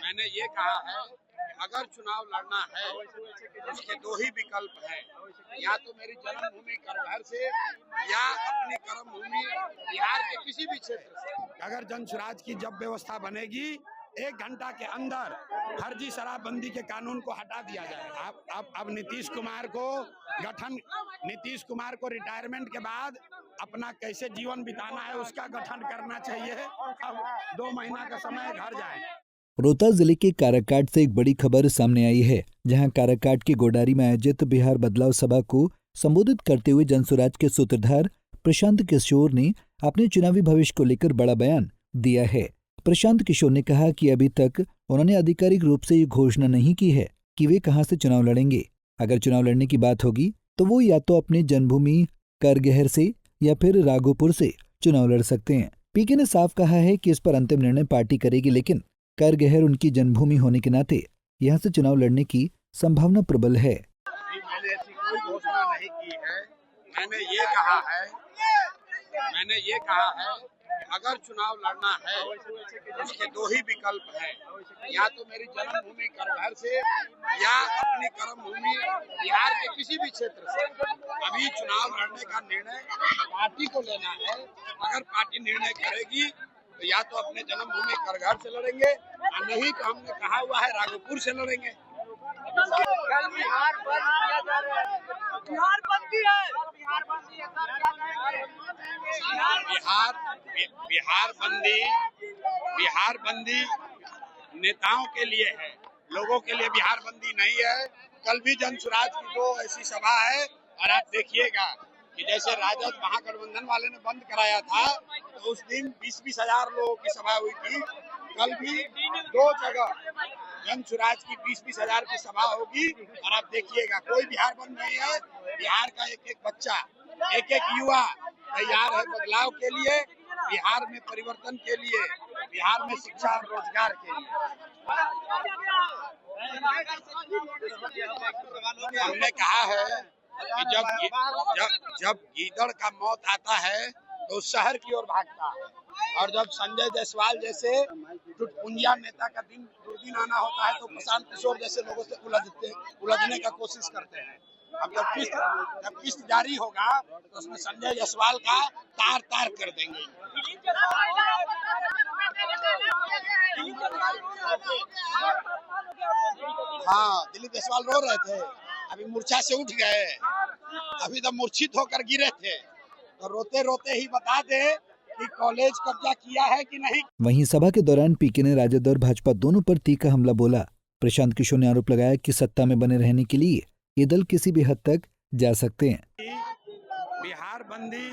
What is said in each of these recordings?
मैंने ये कहा है कि अगर चुनाव लड़ना है उसके दो ही विकल्प हैं, या तो मेरी जन्मभूमि करघर से या अपनी कर्मभूमि बिहार के किसी भी क्षेत्र से। अगर जनसुराज की जब व्यवस्था बनेगी 1 घंटा के अंदर फर्जी शराबबंदी के कानून को हटा दिया जाएगा। अब नीतीश कुमार को रिटायरमेंट के बाद अपना कैसे जीवन बिताना है उसका गठन करना चाहिए। अब 2 महीना का समय, घर जाए। रोहतास जिले के काराकाट से एक बड़ी खबर सामने आई है, जहां काराकाट के गोडारी में आयोजित बिहार बदलाव सभा को संबोधित करते हुए जनसुराज के सूत्रधार प्रशांत किशोर ने अपने चुनावी भविष्य को लेकर बड़ा बयान दिया है। प्रशांत किशोर ने कहा कि अभी तक उन्होंने आधिकारिक रूप से ये घोषणा नहीं की है कि वे कहां से चुनाव लड़ेंगे। अगर चुनाव लड़ने की बात होगी तो वो या तो अपनी जन्मभूमि करगहर से या फिर राघोपुर से चुनाव लड़ सकते हैं। पीके ने साफ कहा है कि इस पर अंतिम निर्णय पार्टी करेगी, लेकिन करगहर उनकी जन्मभूमि होने के नाते यहां से चुनाव लड़ने की संभावना प्रबल है। मैंने ऐसी कोई घोषणा नहीं की है। मैंने ये कहा है कि अगर चुनाव लड़ना है उसके दो ही विकल्प हैं, या तो मेरी जन्मभूमि करघर से या अपनी कर्मभूमि बिहार के किसी भी क्षेत्र से। अभी चुनाव लड़ने का निर्णय पार्टी को लेना है। अगर पार्टी निर्णय करेगी तो या तो अपने जन्मभूमि करघर से लड़ेंगे, और नहीं तो हमने कहा हुआ है राघोपुर से लड़ेंगे। बिहार बंदी नेताओं के लिए है, लोगों के लिए बिहार बंदी नहीं है। कल भी जनसुराज की 2 ऐसी सभा है, और आप देखिएगा कि जैसे राजद महागठबंधन वाले ने बंद कराया था तो उस दिन 20-20 हजार लोगों की सभा हुई थी। कल भी 2 जगह जनसुराज की 20-20 हजार की सभा होगी, और आप देखिएगा कोई बिहार बंद नहीं है। बिहार का एक बच्चा, एक युवा तैयार है बदलाव के लिए, बिहार में परिवर्तन के लिए, बिहार में शिक्षा और रोजगार के लिए। हमने कहा है कि जब गीदड़ का मौत आता है तो शहर की ओर भागता है, और जब संजय जायसवाल जैसे टुटपुंजिया नेता का दुर्दिन आना होता है तो प्रशांत किशोर जैसे लोगों से उलझने का कोशिश करते हैं। अब जब किस्त जारी होगा तो उसमें संजय जायसवाल का तार तार कर देंगे। हाँ, दिलीप जायसवाल रो रहे थे, अभी मूर्छा से उठ गए। अभी तो मूर्छित होकर गिरे थे, तो रोते रोते ही बता दे कि कॉलेज कब्जा किया है कि नहीं। वहीं सभा के दौरान पीके ने राजद और भाजपा दोनों पर तीखा हमला बोला। प्रशांत किशोर ने आरोप लगाया कि सत्ता में बने रहने के लिए ये दल किसी भी हद तक जा सकते हैं। बिहार बंदी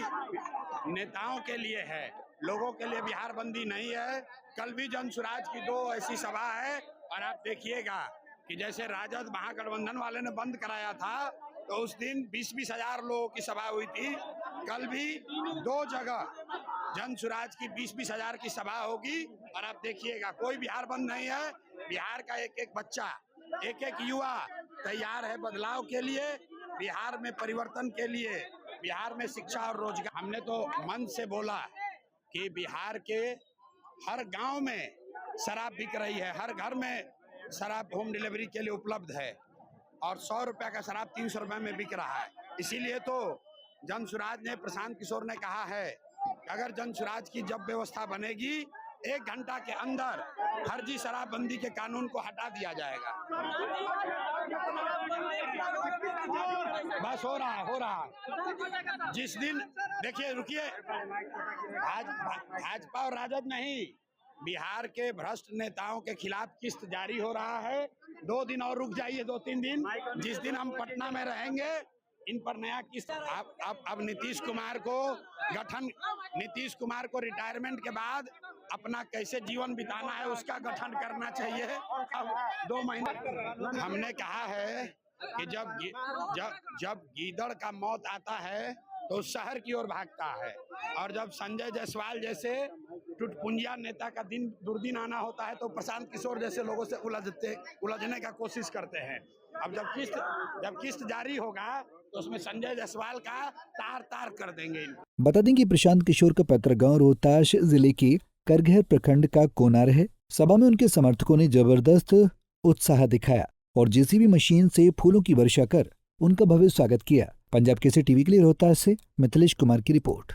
नेताओं के लिए है, लोगों के लिए बिहार बंदी नहीं है। कल भी जनसुराज की 2 ऐसी सभा है, और आप देखिएगा कि जैसे राजद महागठबंधन वाले ने बंद कराया था तो उस दिन 20-20 हजार लोगों की सभा हुई थी। कल भी 2 जगह जनसुराज की 20-20 हजार की सभा होगी, और आप देखिएगा कोई बिहार बंद नहीं है। बिहार का एक बच्चा, एक युवा तैयार है बदलाव के लिए, बिहार में परिवर्तन के लिए, बिहार में शिक्षा और रोजगार। हमने तो मन से बोला कि बिहार के हर गांव में शराब बिक रही है, हर घर में शराब होम डिलीवरी के लिए उपलब्ध है, और 100 रुपया का शराब 300 रुपये में बिक रहा है। इसीलिए तो जनसुराज ने, प्रशांत किशोर ने कहा है कि अगर जनसुराज की जब व्यवस्था बनेगी 1 घंटा के अंदर फर्जी शराबबंदी के कानून को हटा दिया जाएगा। बस हो रहा। जिस दिन देखिए, रुकिए, भाजपा और राजद नहीं, बिहार के भ्रष्ट नेताओं के खिलाफ किस्त जारी हो रहा है। 2 दिन और रुक जाइए, 2-3 दिन। जिस दिन हम पटना में रहेंगे इन पर नया किस्त। अब नीतीश कुमार को रिटायरमेंट के बाद अपना कैसे जीवन बिताना है उसका गठन करना चाहिए। अब 2 महीने। हमने कहा है कि जब गीदड़ का मौत आता है तो शहर की ओर भागता है, और जब संजय जायसवाल जैसे टुटपुंजिया नेता का दुर्दिन आना होता है तो प्रशांत किशोर जैसे लोगों से उलझने का कोशिश करते हैं। अब जब किस्त जारी होगा तो उसमें संजय जायसवाल का तार तार कर देंगे। बता दें कि प्रशांत किशोर का पैतृक गांव रोहतास जिले के करगहर प्रखंड का कोनार है। सभा में उनके समर्थकों ने जबरदस्त उत्साह दिखाया और जेसीबी मशीन से फूलों की वर्षा कर उनका भव्य स्वागत किया। पंजाब केसरी टीवी के लिए रोहतास से मिथिलेश कुमार की रिपोर्ट।